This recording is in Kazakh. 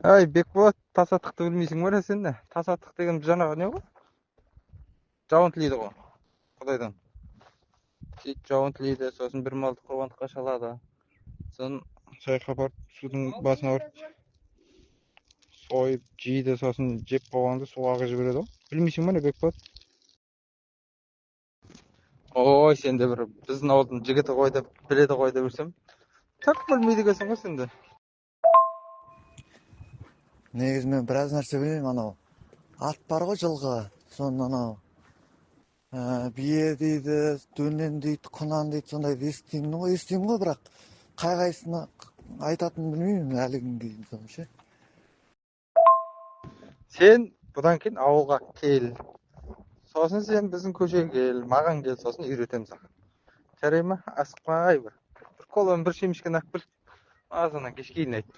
Ай, Бекболат, тасаттықты білмейсің бе сен де? Тасаттық деген жаңағы не ғой? Жауын тілейді ғой, Құдайдан. Сөйтіп жауын тілейді, сосын бір малды құрбандыққа шалады. Сосын шайқа барып, судың басына барып, сойып, жейді, сосын жеп болғанды суға ағызып жібереді ғой. Білмейсің бе не, Бекболат? Ой, сен де бір біздің ауылдың жігіті ғой деп, біледі ғой деп жүрсем. Так білмейді екенсің ғой сен де. Негізі мен біраз нәрсе білемін. Анау ат бар ғой жылғы, соны анау бие дейді, дөнен дейді, құнан дейді, сондайды естимін ғой, бірақ қай қайсысына айтатынын білмеймін әлі күнге дейін. Соны ше. Сен бұдан кейін ауылға кел. Сосын сен біздің көшеге кел, маған кел, сосын үйретемін саған. Жарай ма? Асықпай бір. Бір колон бір шемішкен алып кел. Азаннан кешке дейін айтып